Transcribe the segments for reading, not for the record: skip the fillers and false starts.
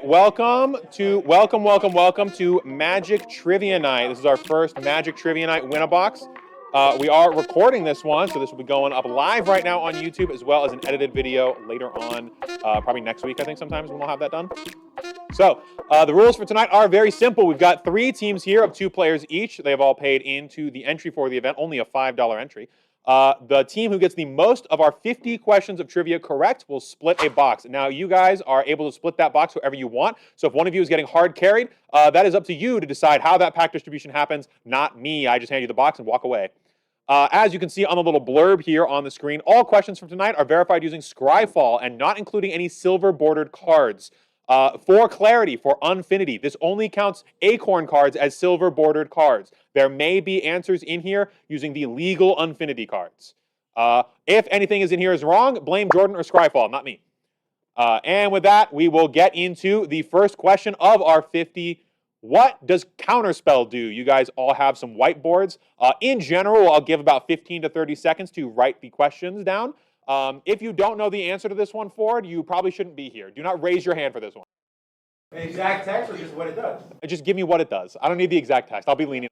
welcome to Magic Trivia Night. This is our first Magic Trivia Night win-a-box. We are recording this one, so this will be going up live right now on YouTube, as well as an edited video later on, probably next week, I think, sometimes when we'll have that done. So, the rules for tonight are very simple. We've got 3 teams here of 2 players each. They have all paid into the entry for the event, only a $5 entry. The team who gets the most of our 50 questions of trivia correct will split a box. Now, you guys are able to split that box however you want. So if one of you is getting hard carried, that is up to you to decide how that pack distribution happens, not me. I just hand you the box and walk away. As you can see on the little blurb here on the screen, all questions from tonight are verified using Scryfall and not including any silver bordered cards. For clarity, for Unfinity, this only counts acorn cards as silver bordered cards. There may be answers in here using the legal Unfinity cards. If anything is in here is wrong, blame Jordan or Scryfall, not me. And with that, we will get into the first question of our 50. What does counterspell do? You guys all have some whiteboards. In general, I'll give about 15 to 30 seconds to write the questions down. If you don't know the answer to this one, Ford, you probably shouldn't be here. Do not raise your hand for this one. An exact text or just what it does? Just give me what it does. I don't need the exact text. I'll be lenient.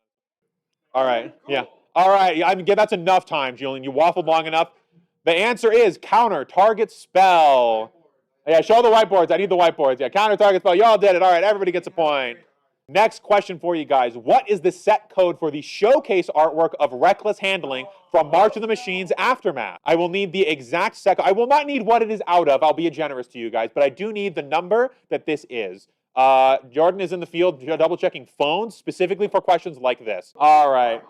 All right. Yeah. All right. I mean, that's enough time, Julian. You waffled long enough. The answer is counter target spell. Yeah, show the whiteboards. I need the whiteboards. Yeah, counter target spell. You all did it. All right. Everybody gets a point. Next question for you guys. What is the set code for the showcase artwork of Reckless Handling from March of the Machines Aftermath? I will need the exact set. I will not need what it is out of. I'll be generous to you guys, but I do need the number that this is. Jordan is in the field double checking phones specifically for questions like this. All right.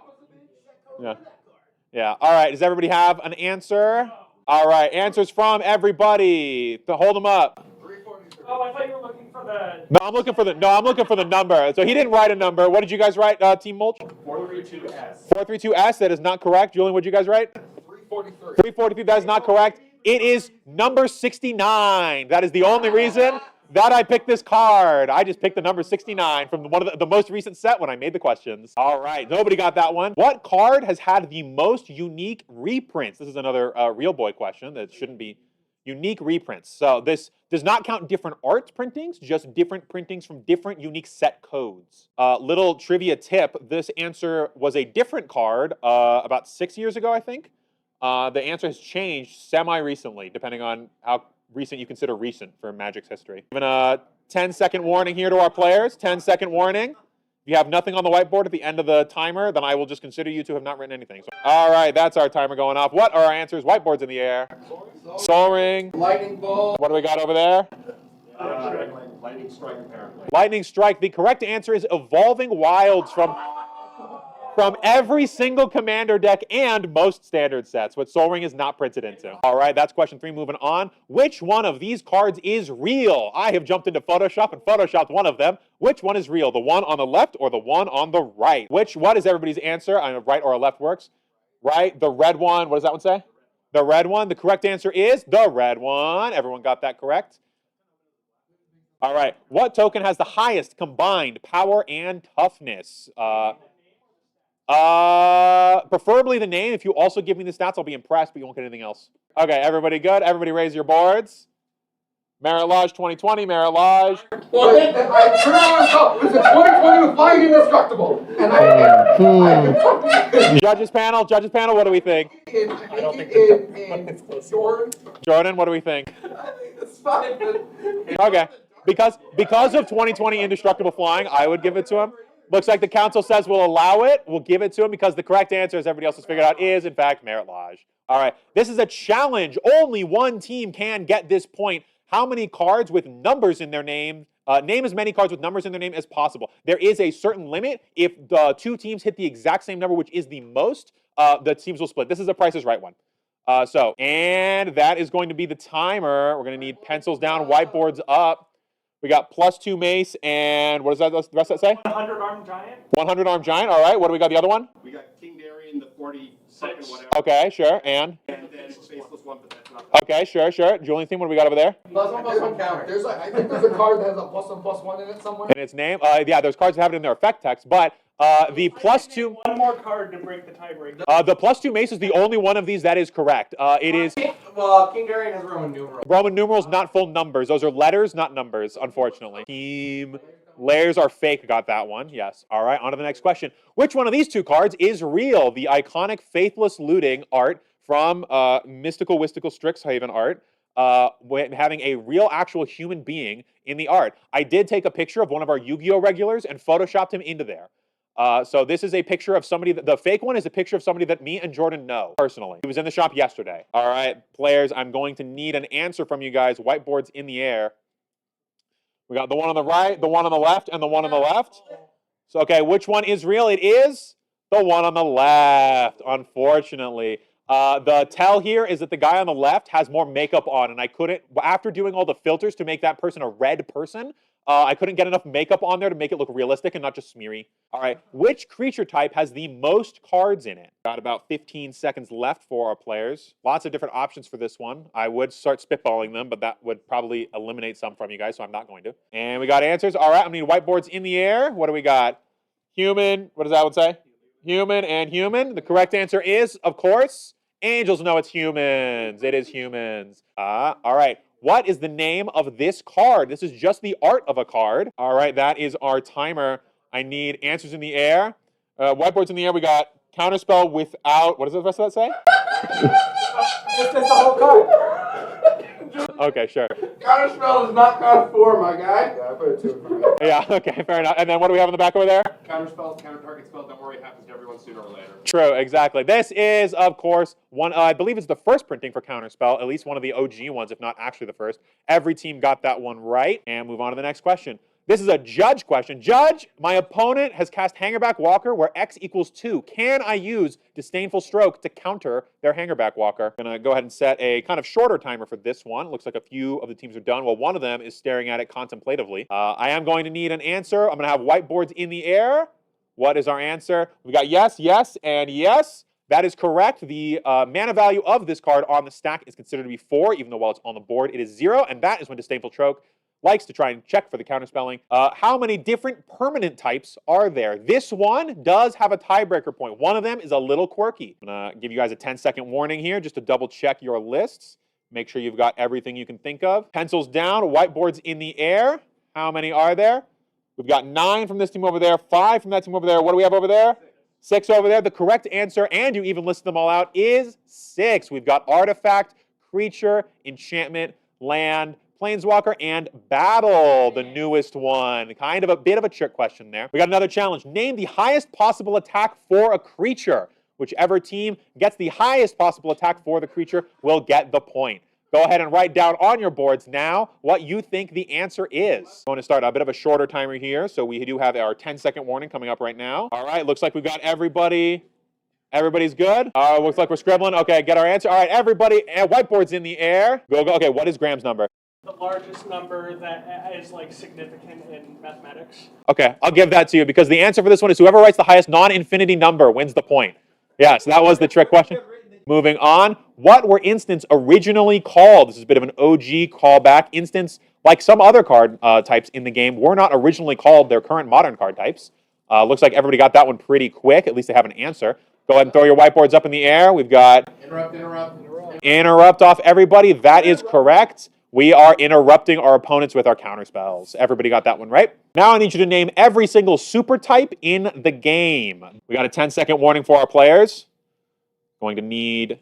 Yeah. All right. Does everybody have an answer? All right. Answers from everybody. Hold them up. Oh, I thought you were looking for the... No, I'm looking for the number. So he didn't write a number. What did you guys write, Team Mulch? 432S. 432S, that is not correct. Julian, what did you guys write? 343. 343, that is not correct. It is number 69. That is the only reason that I picked this card. I just picked the number 69 from one of the most recent set when I made the questions. All right, nobody got that one. What card has had the most unique reprints? This is another real boy question that shouldn't be. Unique reprints. So this does not count different art printings, just different printings from different unique set codes. Little trivia tip, this answer was a different card about 6 years ago, I think. The answer has changed semi-recently, depending on how recent you consider recent for Magic's history. Given a 10-second warning here to our players, 10-second warning. If you have nothing on the whiteboard at the end of the timer, then I will just consider you to have not written anything. So, all right, that's our timer going off. What are our answers? Whiteboards in the air. Soul Ring. Lightning bolt. What do we got over there? Lightning strike, apparently. Lightning Strike. The correct answer is Evolving Wilds from every single Commander deck and most standard sets, which Soul Ring is not printed into. All right, that's question 3. Moving on. Which one of these cards is real? I have jumped into Photoshop and Photoshopped one of them. Which one is real? The one on the left or the one on the right? What is everybody's answer? I know right or left works. Right, the red one. What does that one say? The red one. The correct answer is the red one. Everyone got that correct? All right. What token has the highest combined power and toughness? Preferably the name. If you also give me the stats, I'll be impressed, but you won't get anything else. Okay, everybody good? Everybody raise your boards. Merit Lodge 2020, Merit Lodge. Well, I turned on myself. It was a 2020 with Fight Indestructible. And Judges panel, what do we think? I don't think it's close. Jordan, what do we think? I think it's fine, but... Okay, because of 2020 Indestructible Flying, I would give it to him. Looks like the council says we'll allow it. We'll give it to him because the correct answer, as everybody else has figured out, is, in fact, Merit Lodge. All right, this is a challenge. Only one team can get this point. How many cards with numbers in their name? Name as many cards with numbers in their name as possible. There is a certain limit. If the 2 teams hit the exact same number, which is the most, the teams will split. This is a Price is Right one. And that is going to be the timer. We're going to need pencils down, whiteboards up. We got +2 mace, and what does that, the rest of that say? 100 armed giant. 100 armed giant, all right. What do we got the other one? We got King Darian, the 42nd, whatever. Okay, sure, and? And then Faceless One, but that's not... Okay, sure. Julian theme, what do we got over there? +1/+1 counter. I think there's a card that has a +1/+1 in it somewhere. In its name? Yeah, there's cards that have it in their effect text, but The +2. One more card to break the tiebreaker. The +2 mace is the only one of these that is correct. It is Well, King Darian has Roman numerals. Roman numerals, not full numbers. Those are letters, not numbers, unfortunately. Team layers are fake. Got that one. Yes. All right, on to the next question. Which one of these two cards is real? The iconic Faithless Looting art from Mystical Wistical Strixhaven art, having a real actual human being in the art. I did take a picture of one of our Yu-Gi-Oh! Regulars and photoshopped him into there. So this is a picture of somebody, the fake one is a picture of somebody that me and Jordan know personally. He was in the shop yesterday. All right, players, I'm going to need an answer from you guys. Whiteboards in the air. We got the one on the right, the one on the left, and the one on the left. So, okay, which one is real? It is the one on the left, unfortunately. The tell here is that the guy on the left has more makeup on, and I couldn't, after doing all the filters to make that person a red person, I couldn't get enough makeup on there to make it look realistic and not just smeary. All right, which creature type has the most cards in it? Got about 15 seconds left for our players. Lots of different options for this one. I would start spitballing them, but that would probably eliminate some from you guys, so I'm not going to. And we got answers. All right, I'm gonna need whiteboards in the air. What do we got? Human, what does that one say? Human and human. The correct answer is, of course, angels. No, it's humans. It is humans. All right. What is the name of this card? This is just the art of a card. All right, that is our timer. I need answers in the air. Whiteboards in the air. We got counterspell without. What does the rest of that say? It's the whole card. Okay, sure. Counterspell is not count 4, my guy. Yeah, I put it 2. Yeah, okay, fair enough. And then what do we have in the back over there? Counterspells, counter target spell, don't worry, it happens to everyone sooner or later. True, exactly. This is, of course, one. I believe it's the first printing for Counterspell, at least one of the OG ones, if not actually the first. Every team got that one right. And move on to the next question. This is a judge question. Judge, my opponent has cast Hangerback Walker where X equals 2. Can I use Disdainful Stroke to counter their Hangerback Walker? I'm going to go ahead and set a kind of shorter timer for this one. Looks like a few of the teams are done. Well, one of them is staring at it contemplatively. I am going to need an answer. I'm going to have whiteboards in the air. What is our answer? We got yes, yes, and yes. That is correct. The mana value of this card on the stack is considered to be 4, even though while it's on the board, it is 0. And that is when Disdainful Stroke likes to try and check for the counterspelling. How many different permanent types are there? This one does have a tiebreaker point. One of them is a little quirky. I'm going to give you guys a 10-second warning here just to double check your lists. Make sure you've got everything you can think of. Pencils down, whiteboards in the air. How many are there? We've got 9 from this team over there, 5 from that team over there. What do we have over there? 6 over there. The correct answer, and you even listed them all out, is 6. We've got artifact, creature, enchantment, land, planeswalker, and battle, the newest one. Kind of a bit of a trick question there. We got another challenge. Name the highest possible attack for a creature. Whichever team gets the highest possible attack for the creature will get the point. Go ahead and write down on your boards now what you think the answer is. I'm going to start a bit of a shorter timer here, so we do have our 10-second warning coming up right now. All right, looks like we've got everybody. Everybody's good? Looks like we're scribbling. Okay, get our answer. All right, everybody, whiteboards in the air. Go, go. Okay, what is Graham's number? The largest number that is like significant in mathematics. Okay, I'll give that to you because the answer for this one is whoever writes the highest non-infinity number wins the point. Yes, that was the trick question. Moving on, what were instants originally called? This is a bit of an OG callback. Instants, like some other card types in the game, were not originally called their current modern card types. Looks like everybody got that one pretty quick. At least they have an answer. Go ahead and throw your whiteboards up in the air. We've got interrupt off everybody. That is correct. We are interrupting our opponents with our counterspells. Everybody got that one right? Now I need you to name every single super type in the game. We got a 10-second warning for our players. Going to need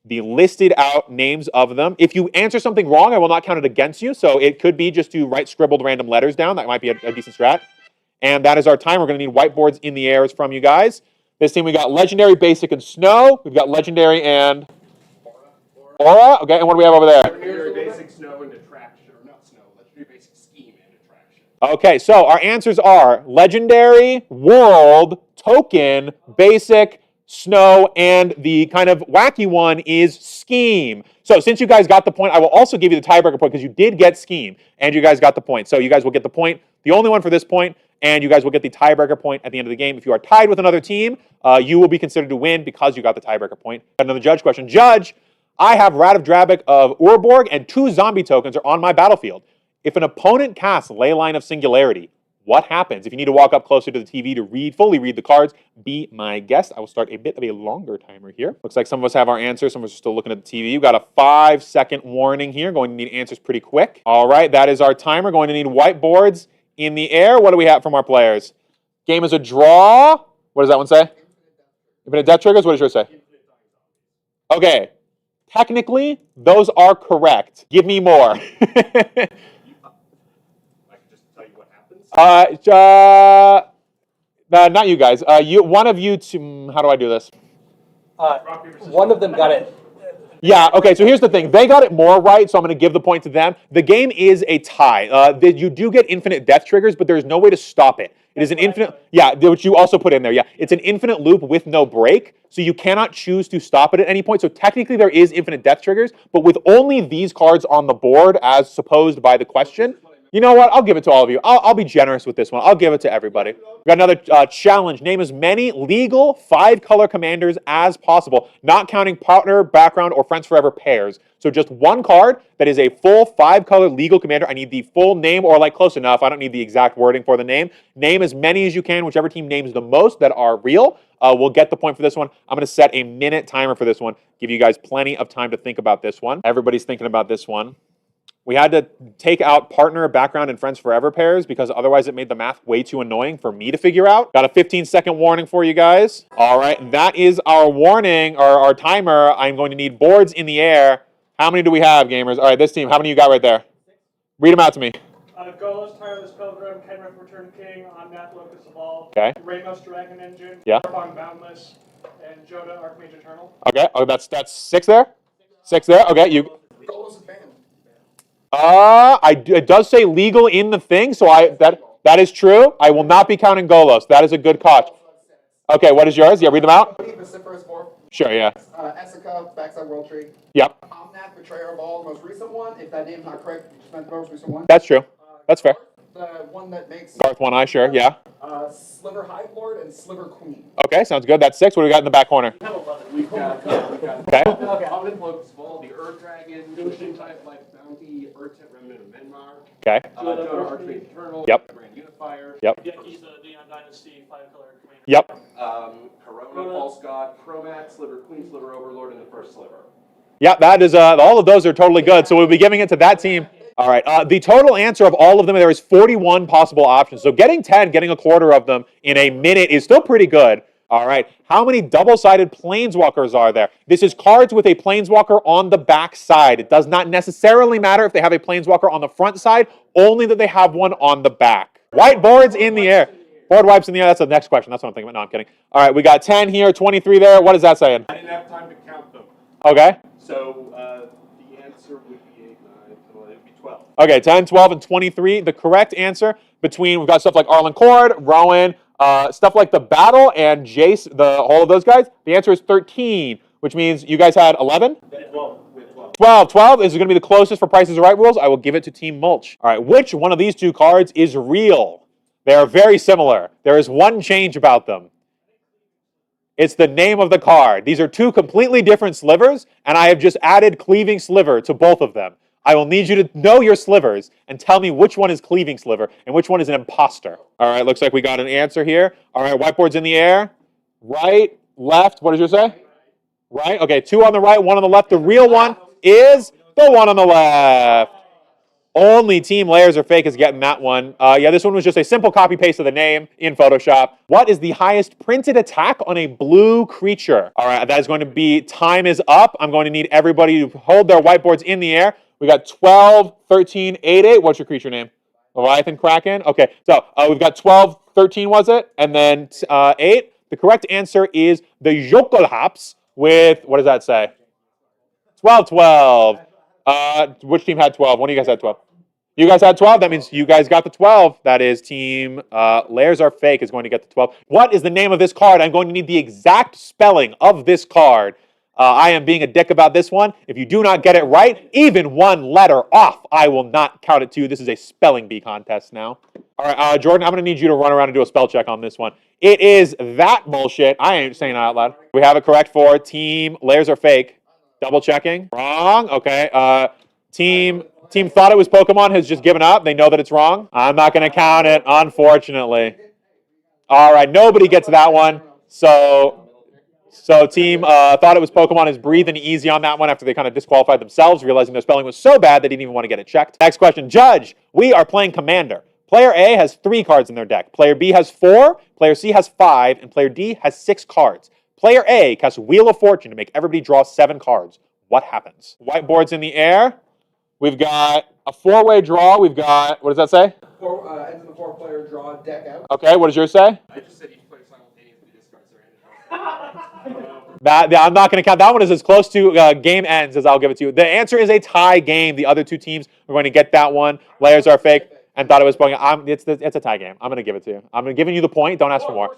the listed out names of them. If you answer something wrong, I will not count it against you. So it could be just to write scribbled random letters down. That might be a decent strat. And that is our time. We're going to need whiteboards in the air from you guys. This team, we got Legendary, Basic, and Snow. We've got Legendary and Aura. Okay, and what do we have over there? Legendary, basic, snow, and attraction. Or not snow, legendary, basic, scheme, and attraction. Okay, so our answers are Legendary, World, Token, Basic, Snow, and the kind of wacky one is Scheme. So since you guys got the point, I will also give you the tiebreaker point because you did get Scheme, and you guys got the point. So you guys will get the point, the only one for this point, and you guys will get the tiebreaker point at the end of the game. If you are tied with another team, you will be considered to win because you got the tiebreaker point. Another judge question. Judge, I have Rat of Drabik of Urborg, and 2 zombie tokens are on my battlefield. If an opponent casts Leyline of Singularity, what happens. If you need to walk up closer to the TV to fully read the cards, be my guest. I will start a bit of a longer timer here. Looks like some of us have our answers. Some of us are still looking at the TV. We've got a 5-second warning here. Going to need answers pretty quick. All right, that is our timer. Going to need whiteboards in the air. What do we have from our players? Game is a draw. What does that one say? Infinite death triggers? What does yours say? Okay. Technically, those are correct. Give me more. I can just tell you what happens. Not you guys. One of you. How do I do this? One of them got it. Yeah, okay, so here's the thing. They got it more right, so I'm going to give the point to them. The game is a tie. You do get infinite death triggers, but there's no way to stop it. It is an infinite, yeah, which you also put in there, yeah. It's an infinite loop with no break, so you cannot choose to stop it at any point. So technically there is infinite death triggers, but with only these cards on the board as supposed by the question, you know what? I'll give it to all of you. I'll be generous with this one. I'll give it to everybody. We got another challenge. Name as many legal 5-color commanders as possible, not counting partner, background, or friends forever pairs. So just one card that is a full 5-color legal commander. I need the full name or like close enough. I don't need the exact wording for the name. Name as many as you can. Whichever team names the most that are real will get the point for this one. I'm going to set a minute timer for this one. Give you guys plenty of time to think about this one. Everybody's thinking about this one. We had to take out partner, background, and friends forever pairs because otherwise it made the math way too annoying for me to figure out. Got a 15-second warning for you guys. All right, that is our warning, or our timer. I'm going to need boards in the air. How many do we have, gamers? All right, this team, how many you got right there? Read them out to me. Golos, Tireless Pilgrim, Kenrith Return King, Omnath Locust Evolve, Okay. Ramos Dragon Engine, Yeah. Arbong Boundless, and Joda Archmage Eternal. Okay, oh, that's 6 there? 6 there, okay. Golos is banned. It does say legal in the thing, so that is true. I will not be counting Golos. That is a good catch. Okay, what is yours? Yeah, read them out. Vociferous Morph. Sure, yeah. Essica, Backside World Tree. Yep, Omnath, Betrayer of All, the most recent one. If that name's not correct, you just meant the most recent one. that's true. That's fair. The one that makes Garth One Eye, sure, yeah. Sliver Hive Lord and Sliver Queen. Okay, sounds good. That's 6. What do we got in the back corner? We've got Okay. Covenant Locust Ball, the Earth Dragon, Ocean Type Life Bounty, Earth Type Remnant of Menmar, Okay. Joda Archmage Eternal, Yep. Grand Unifier, Yep. Yeah, he's the Neon Dynasty 5-color commander. Yep. Corona, False God, Chromat, Sliver Queen, Sliver Overlord, and the first Sliver. Yeah, that is, all of those are totally good. So we'll be giving it to that team. All right, the total answer of all of them, there is 41 possible options. So getting 10, getting a quarter of them in a minute is still pretty good. All right, how many double-sided planeswalkers are there? This is cards with a planeswalker on the back side. It does not necessarily matter if they have a planeswalker on the front side, only that they have one on the back. Whiteboards in the air. Board wipes in the air, that's the next question. That's what I'm thinking about. No, I'm kidding. All right, we got 10 here, 23 there. What is that saying? I didn't have time to count them. Okay. So the answer would be 8, 9, 10, 11, it would be 12. Okay, 10, 12, and 23. The correct answer we've got stuff like Arlen Cord, Rowan, stuff like the Battle, and Jace, all of those guys. The answer is 13, which means you guys had 11? 12. 12 is going to be the closest for Price is Right rules. I will give it to Team Mulch. All right, which one of these two cards is real? They are very similar. There is one change about them. It's the name of the card. These are two completely different slivers, and I have just added Cleaving Sliver to both of them. I will need you to know your slivers and tell me which one is Cleaving Sliver and which one is an imposter. All right, looks like we got an answer here. All right, whiteboard's in the air. Right, left, what did you say? Right, okay, 2 on the right, 1 on the left. The real one is the one on the left. Only Team Layers Are Fake is getting that one. Yeah, this one was just a simple copy-paste of the name in Photoshop. What is the highest printed attack on a blue creature? All right, that is going to be Time is Up. I'm going to need everybody to hold their whiteboards in the air. We got 12, 13, 8, 8. What's your creature name? Leviathan Kraken? Okay, so we've got 12, 13 was it? And then 8. The correct answer is the Jokulhaps with, what does that say? 12, 12. Which team had 12? One of you guys had 12. You guys had 12. That means you guys got the 12. That is Team Layers Are Fake is going to get the 12. What is the name of this card? I'm going to need the exact spelling of this card. I am being a dick about this one. If you do not get it right, even one letter off, I will not count it to you. This is a spelling bee contest now. All right, Jordan, I'm going to need you to run around and do a spell check on this one. It is that bullshit. I ain't saying it out loud. We have it correct for Team Layers Are Fake. Double checking. Wrong. Okay. Team Team thought it was Pokemon has just given up. They know that it's wrong. I'm not going to count it, unfortunately. All right, nobody gets that one. So team thought it was Pokemon is breathing easy on that one after they kind of disqualified themselves, realizing their spelling was so bad they didn't even want to get it checked. Next question. Judge, we are playing Commander. Player A has 3 cards in their deck. Player B has 4, player C has 5, and player D has 6 cards. Player A casts Wheel of Fortune to make everybody draw 7 cards. What happens? Whiteboard's in the air. We've got a 4-way draw. We've got, what does that say? Ends in the 4-player draw deck out. Okay, what does yours say? I just said each player simultaneously discards their hand. I'm not going to count. That one is as close to game ends as I'll give it to you. The answer is a tie game. The other 2 teams are going to get that one. Layers are fake and thought it was Pokemon. It's a tie game. I'm going to give it to you. I'm giving you the point. Don't ask for more.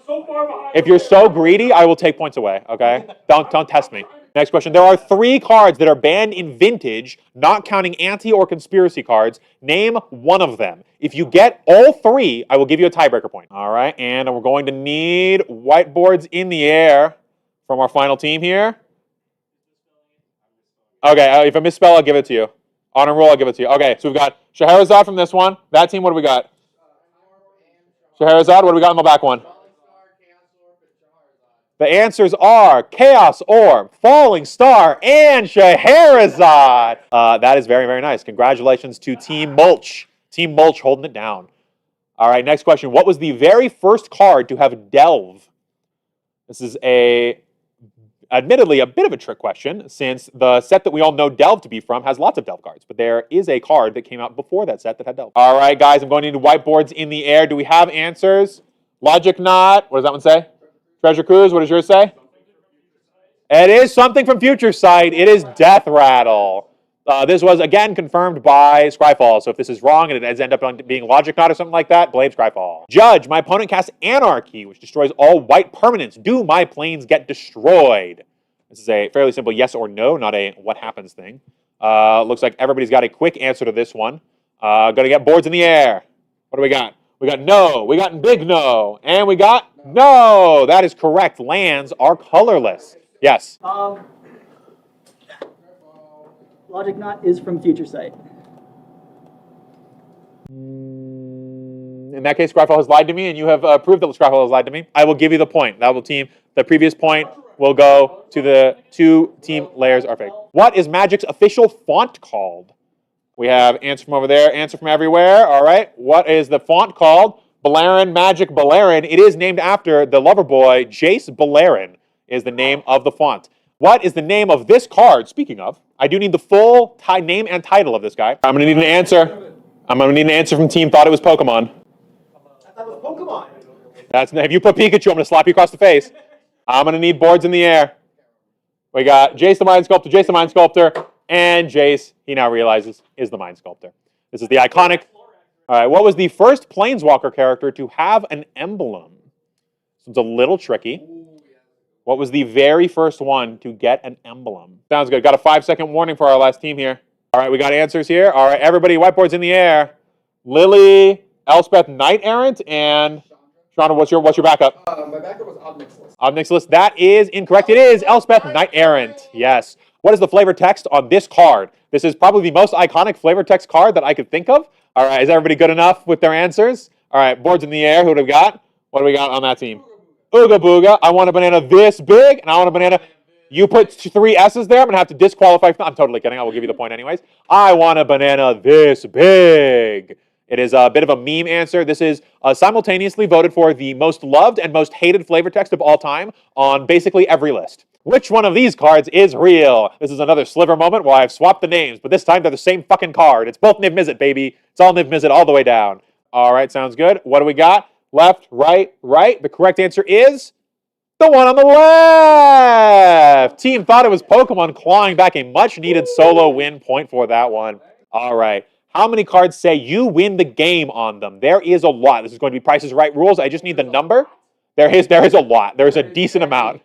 If you're so greedy, I will take points away, okay? Don't test me. Next question. There are 3 cards that are banned in Vintage, not counting anti or conspiracy cards. Name one of them. If you get all 3, I will give you a tiebreaker point. All right, and we're going to need whiteboards in the air from our final team here. Okay, if I misspell, I'll give it to you. Honor roll, I'll give it to you. Okay, so we've got Scheherazade from this one. That team, what do we got? Scheherazade, what do we got in the back one? The answers are Chaos Orb, Falling Star, and Scheherazade. That is very, very nice. Congratulations to Team Mulch. Team Mulch holding it down. All right, next question. What was the very first card to have Delve? This is admittedly a bit of a trick question, since the set that we all know Delve to be from has lots of Delve cards, but there is a card that came out before that set that had Delve. All right, guys, I'm going into whiteboards in the air. Do we have answers? Logic Knot. What does that one say? Treasure Cruise, what does yours say? It is something from Future Sight. It is Death Rattle. This was, again, confirmed by Scryfall. So if this is wrong and it ends up being Logic Knot or something like that, blame Scryfall. Judge, my opponent casts Anarchy, which destroys all white permanents. Do my planes get destroyed? This is a fairly simple yes or no, not a what happens thing. Looks like everybody's got a quick answer to this one. Gonna get boards in the air. What do we got? We got no, we got big no, and we got no. That is correct. Lands are colorless. Yes. Logic Knot is from Future Sight. In that case, Scryfall has lied to me, and you have proved that Scryfall has lied to me. I will give you the point. That will team. The previous point will go to the 2 team layers are fake. What is Magic's official font called? We have answer from over there, answer from everywhere. All right. What is the font called? Balerin, Magic Balerin. It is named after the lover boy, Jace Balerin is the name of the font. What is the name of this card? Speaking of, I do need the full name and title of this guy. I'm going to need an answer. I'm going to need an answer from team thought it was Pokemon. I thought it was Pokemon. If you put Pikachu, I'm going to slap you across the face. I'm going to need boards in the air. We got Jace the Mind Sculptor, Jace the Mind Sculptor, and Jace, he now realizes, is the Mind Sculptor. This is the iconic. All right, what was the first Planeswalker character to have an emblem? This one's a little tricky. What was the very first one to get an emblem? Sounds good. Got a 5-second warning for our last team here. All right, we got answers here. All right, everybody, whiteboards in the air. Lily, Elspeth, Knight Errant, and Chandra, what's your backup? My backup was Obnixilus. Obnixilus, that is incorrect. It is Elspeth, Knight Errant. Yes. What is the flavor text on this card? This is probably the most iconic flavor text card that I could think of. All right, is everybody good enough with their answers? All right, boards in the air. Who do we got? What do we got on that team? Ooga Booga. I want a banana this big, and I want a banana. You put 3 S's there, I'm going to have to disqualify. I'm totally kidding. I will give you the point anyways. I want a banana this big. It is a bit of a meme answer. This is simultaneously voted for the most loved and most hated flavor text of all time on basically every list. Which one of these cards is real? This is another sliver moment where I've swapped the names, but this time they're the same fucking card. It's both Niv Mizzet, baby. It's all Niv Mizzet all the way down. All right, sounds good. What do we got? Left, right, right. The correct answer is the one on the left. Team thought it was Pokemon, clawing back a much-needed solo win point for that one. All right. How many cards say you win the game on them? There is a lot. This is going to be Price is Right rules. I just need the number. There is a lot. There is a decent amount.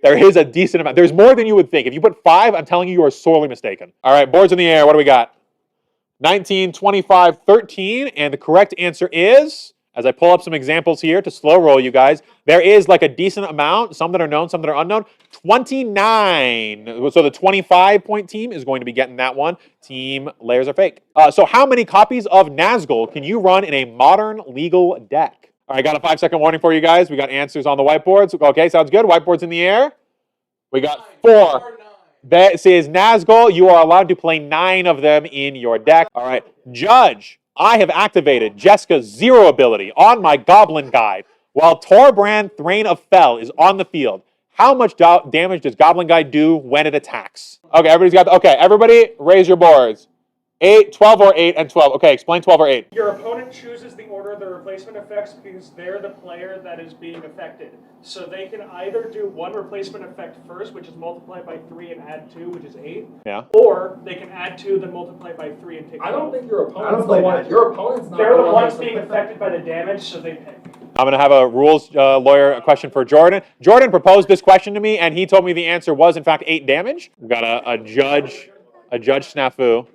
There is a decent amount. There's more than you would think. If you put 5, I'm telling you, you are sorely mistaken. All right, boards in the air. What do we got? 19, 25, 13. And the correct answer is, as I pull up some examples here to slow roll you guys, there is like a decent amount, some that are known, some that are unknown. 29. So the 25-point team is going to be getting that one. Team Layers Are Fake. So how many copies of Nazgul can you run in a modern legal deck? All right, got a 5-second warning for you guys. We got answers on the whiteboards. Okay, sounds good. Whiteboards in the air. We got 4. That says Nazgul, you are allowed to play 9 of them in your deck. All right, Judge, I have activated Jessica's 0 ability on my Goblin Guide while Torbrand Thrain of Fell is on the field. How much damage does Goblin Guide do when it attacks? Okay, everybody raise your boards. 8, 12, or 8, and 12. Okay, explain 12 or 8. Your opponent chooses the order of the replacement effects because they're the player that is being affected. So they can either do one replacement effect first, which is multiplied by 3 and add 2, which is 8. Yeah. Or they can add 2, then multiply by 3 and take 12. I don't think your opponent's the one. Your opponent's not They're the ones that's being affected by the damage, so they pick. I'm going to have a rules lawyer question for Jordan. Jordan proposed this question to me, and he told me the answer was, in fact, 8 damage. We've got a judge snafu.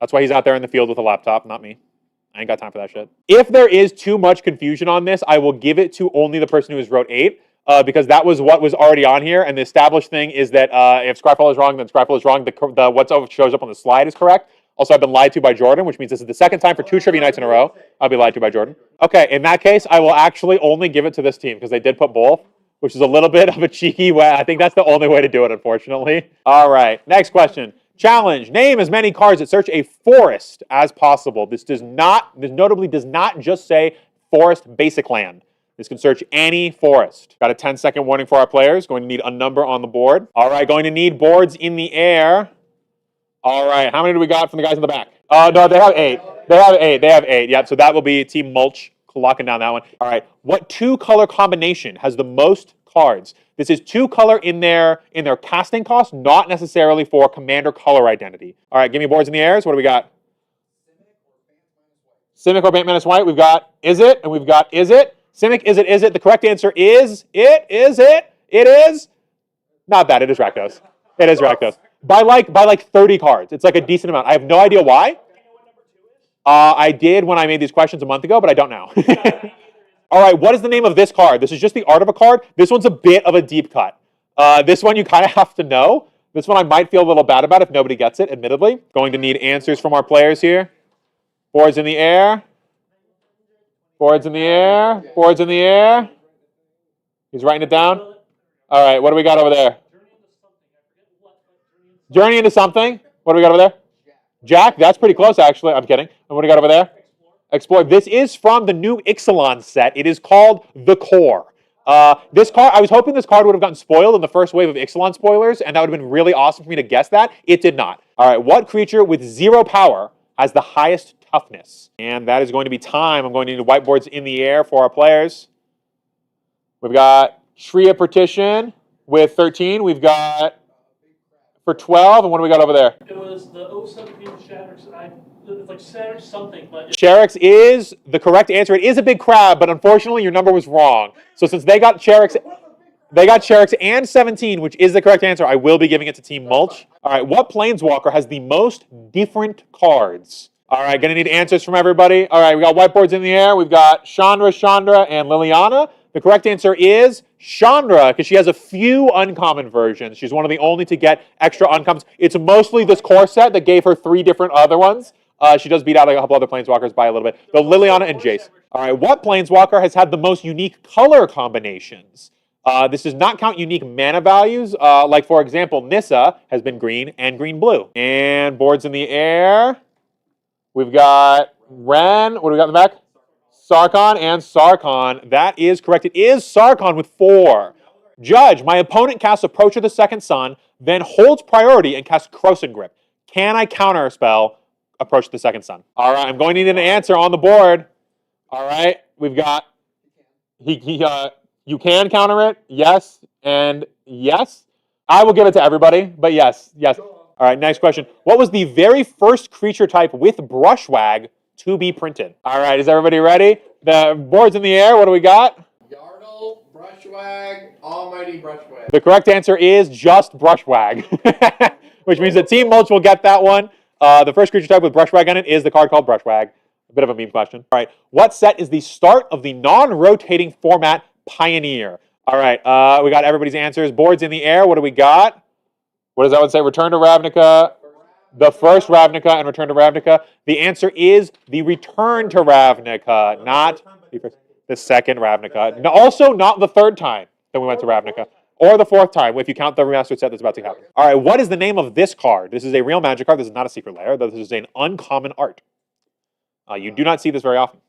That's why he's out there in the field with a laptop, not me. I ain't got time for that shit. If there is too much confusion on this, I will give it to only the person who has wrote 8, because that was what was already on here. And the established thing is that if Scryfall is wrong, then Scryfall is wrong. The what shows up on the slide is correct. Also, I've been lied to by Jordan, which means this is the second time for 2 trivia nights in a row I'll be lied to by Jordan. Okay, in that case, I will actually only give it to this team because they did put both, which is a little bit of a cheeky way. I think that's the only way to do it, unfortunately. All right, next question. Challenge, name as many cards that search a forest as possible. This notably does not just say forest basic land. This can search any forest. Got a 10-second warning for our players. Going to need a number on the board. All right, going to need boards in the air. All right, how many do we got from the guys in the back? No, they have 8. They have 8. Yep, so that will be Team Mulch locking down that one. All right, what 2-color combination has the most cards? This is 2-color in their casting cost, not necessarily for commander color identity. All right, give me boards in the airs. What do we got? Simic or Bant White. We've got is it, and we've got is it. Simic, is it. The correct answer is it. It is. Not bad. It is Rakdos. It is Rakdos. By like 30 cards. It's like a decent amount. I have no idea why. I did when I made these questions a month ago, but I don't now. All right, what is the name of this card? This is just the art of a card. This one's a bit of a deep cut. This one you kind of have to know. This one I might feel a little bad about if nobody gets it, admittedly. Going to need answers from our players here. Boards in the air. Boards in the air. Boards in the air. He's writing it down. All right, what do we got over there? Journey into something. What do we got over there? Jack, that's pretty close, actually. I'm kidding. And what do we got over there? Explore. This is from the new Ixalan set. It is called The Core. This card, I was hoping this card would have gotten spoiled in the first wave of Ixalan spoilers, and that would have been really awesome for me to guess that. It did not. All right, what creature with 0 power has the highest toughness? And that is going to be time. I'm going to need whiteboards in the air for our players. We've got Shriya Partition with 13. We've got for 12, and what do we got over there? It was the 017 Shatters. It's like Shatters something, but... Cherax is the correct answer. It is a big crab, but unfortunately your number was wrong. So since they got Cherax and 17, which is the correct answer, I will be giving it to Team Mulch. All right, what Planeswalker has the most different cards? All right, gonna need answers from everybody. All right, we got whiteboards in the air. We've got Chandra, and Liliana. The correct answer is Chandra, because she has a few uncommon versions. She's one of the only to get extra uncommons. It's mostly this core set that gave her 3 different other ones. She does beat out a couple other Planeswalkers by a little bit. But Liliana and Jace. All right, what Planeswalker has had the most unique color combinations? This does not count unique mana values. Like, for example, Nissa has been green and green-blue. And boards in the air. We've got Ren. What do we got in the back? Sarkhan and Sarkhan. That is correct. It is Sarkhan with 4. Judge, my opponent casts Approach of the Second Sun, then holds priority and casts Krosan Grip. Can I counter a spell Approach of the Second Sun? All right, I'm going to need an answer on the board. All right, we've got, you can counter it, yes, and yes. I will give it to everybody, but yes. All right, next question. What was the very first creature type with Brushwag to be printed? All right, is everybody ready? The board's in the air. What do we got? Yardle, Brushwag, Almighty Brushwag. The correct answer is just Brushwag, which means that Team Mulch will get that one. The first creature type with Brushwag on it is the card called Brushwag. A bit of a meme question. All right. What set is the start of the non-rotating format Pioneer? All right. We got everybody's answers. Boards in the air. What do we got? What does that one say? Return to Ravnica. The first Ravnica and Return to Ravnica. The answer is the Return to Ravnica, not the second Ravnica. Also, not the third time that we went to Ravnica. Or the fourth time, if you count the remastered set that's about to happen. All right, what is the name of this card? This is a real Magic card. This is not a secret lair. This is an uncommon art. You do not see this very often.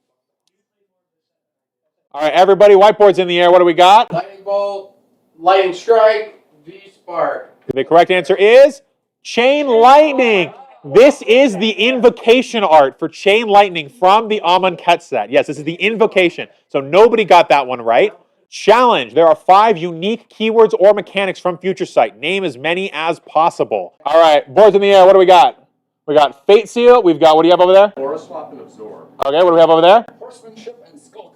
All right, everybody, whiteboards in the air. What do we got? Lightning bolt, lightning strike, V-spark. The correct answer is Chain Lightning. This is the invocation art for Chain Lightning from the Amonkhet set. Yes, this is the invocation. So nobody got that one right. Challenge. There are 5 unique keywords or mechanics from Future Sight. Name as many as possible. All right, boards in the air. What do we got? We got Fate Seal. We've got, what do you have over there? Aura swap and absorb. Okay, what do we have over there? Horsemanship and skulk.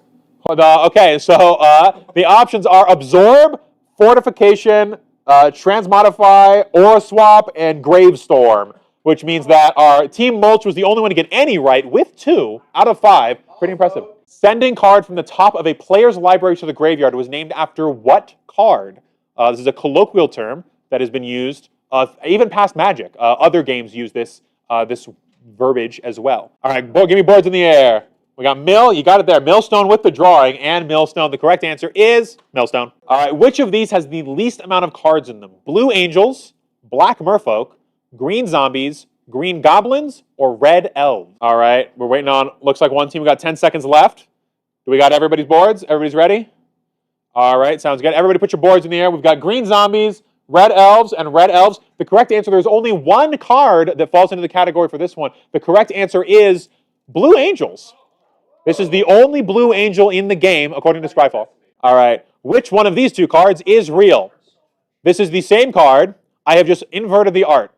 Okay, so the options are Absorb, Fortification, Transmodify, Aura Swap, and Gravestorm, which means that our Team Mulch was the only one to get any right with 2 out of 5. Pretty impressive. Sending card from the top of a player's library to the graveyard was named after what card? This is a colloquial term that has been used even past Magic. Other games use this verbiage as well. All right, give me boards in the air. We got Mill. You got it there. Millstone with the drawing and Millstone. The correct answer is Millstone. All right, which of these has the least amount of cards in them? Blue Angels, Black Merfolk, Green Zombies, Green Goblins, or Red Elves? All right, we're waiting on, looks like one team. We got 10 seconds left. Do we got everybody's boards? Everybody's ready? All right, sounds good. Everybody put your boards in the air. We've got Green Zombies, Red Elves, and Red Elves. The correct answer, there's only one card that falls into the category for this one. The correct answer is Blue Angels. This is the only Blue Angel in the game, according to Scryfall. All right, which one of these 2 cards is real? This is the same card. I have just inverted the art.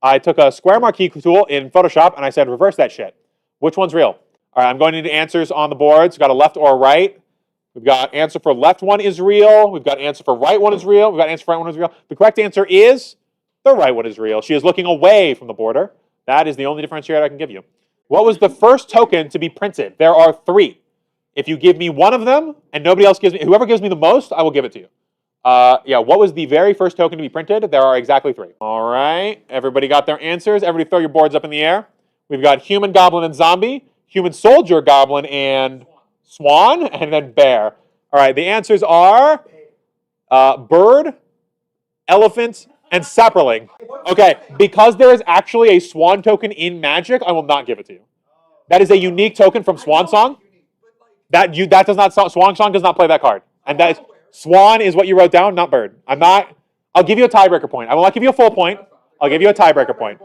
I took a square marquee tool in Photoshop and I said, reverse that shit. Which one's real? All right, I'm going to need answers on the boards. We've got a left or a right. We've got answer for left one is real. We've got answer for right one is real. We've got answer for right one is real. The correct answer is the right one is real. She is looking away from the border. That is the only differentiator I can give you. What was the first token to be printed? There are 3. If you give me one of them and nobody else gives me, whoever gives me the most, I will give it to you. Yeah, what was the very first token to be printed? There are exactly 3. All right, everybody got their answers. Everybody throw your boards up in the air. We've got Human, Goblin, and Zombie. Human Soldier, Goblin, and Swan, and then Bear. All right, the answers are Bird, Elephant, and Sapperling. Okay, because there is actually a Swan token in Magic, I will not give it to you. That is a unique token from Swan Song. That does not, Swan Song does not play that card. And that is, Swan is what you wrote down, not Bird. I'll give you a tiebreaker point. I will not give you a full point. I'll give you a tiebreaker point.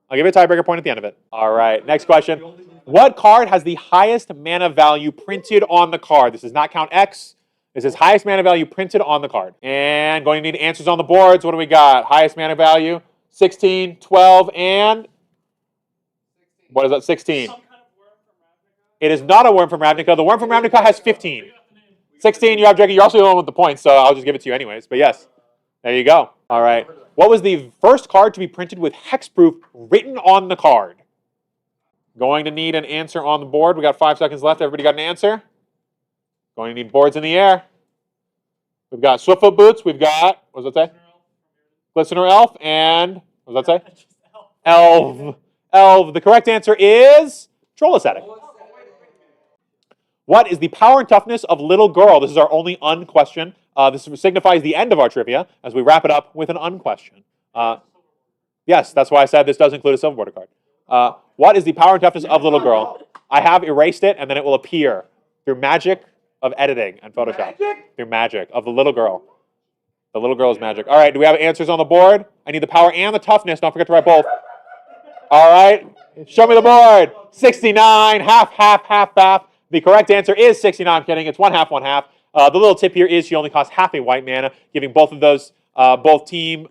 I'll give you a tiebreaker point at the end of it. All right, next question. What card has the highest mana value printed on the card? This does not count X. This is highest mana value printed on the card. And going to need answers on the boards. What do we got? Highest mana value, 16, 12, and what is that, 16? It is not a worm from Ravnica. The worm from Ravnica has 15. 16, you have Dragon. You're also the one with the points, so I'll just give it to you anyways. But yes, there you go. All right. What was the first card to be printed with hexproof written on the card? Going to need an answer on the board. We got 5 seconds left. Everybody got an answer? Going to need boards in the air. We've got Swiftfoot Boots. We've got, what does that say? Glistener Elf. And, what does that say? Elf. Elf. The correct answer is Troll Ascetic. What is the power and toughness of Little Girl? This is our only unquestion. This signifies the end of our trivia as we wrap it up with an unquestion. Yes, that's why I said this does include a silver border card. What is the power and toughness of Little Girl? I have erased it, and then it will appear through magic of editing and Photoshop. Through magic of the Little Girl. The Little Girl is magic. All right, do we have answers on the board? I need the power and the toughness. Don't forget to write both. All right, show me the board. 69, half, half, half, half. The correct answer is 69. I'm kidding. It's 1/2, 1/2. The little tip here is she only costs half a white mana, giving both of those, both team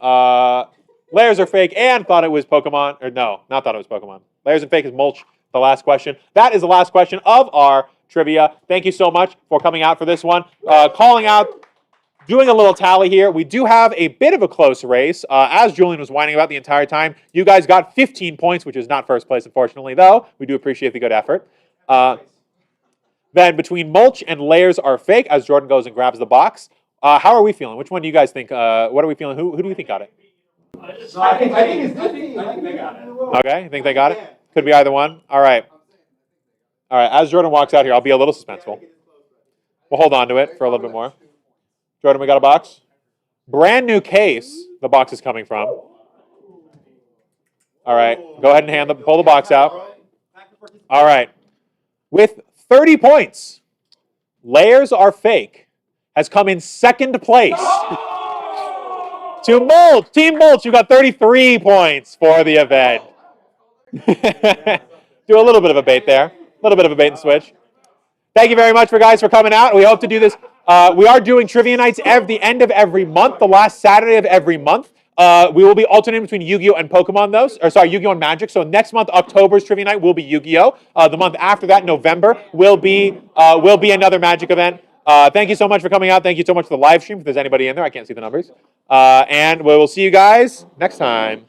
Layers are fake and thought it was Pokemon. Or no, not thought it was Pokemon. Layers and fake is mulch. The last question. That is the last question of our trivia. Thank you so much for coming out for this one. Calling out doing a little tally here, we do have a bit of a close race. As Julian was whining about the entire time, you guys got 15 points, which is not first place, unfortunately, though. We do appreciate the good effort. Then between mulch and layers are fake, as Jordan goes and grabs the box. How are we feeling? Which one do you guys think? What are we feeling? Who do we think got it? I think they got it. Okay, you think they got it? Could be either one. All right. All right, as Jordan walks out here, I'll be a little suspenseful. We'll hold on to it for a little bit more. Jordan, we got a box? Brand new case the box is coming from. All right, go ahead and pull the box out. All right. With 30 points, Layers Are Fake has come in second place. To Mulch, Team Mulch, you got 33 points for the event. Do a little bit of a bait there. A little bit of a bait and switch. Thank you very much for coming out. We hope to do this. We are doing trivia nights at the end of every month, the last Saturday of every month. We will be alternating between Yu-Gi-Oh! And Pokemon, Yu-Gi-Oh! And Magic. So next month, October's trivia night will be Yu-Gi-Oh! The month after that, November, will be another Magic event. Thank you so much for coming out. Thank you so much for the live stream. If there's anybody in there, I can't see the numbers. And we will see you guys next time.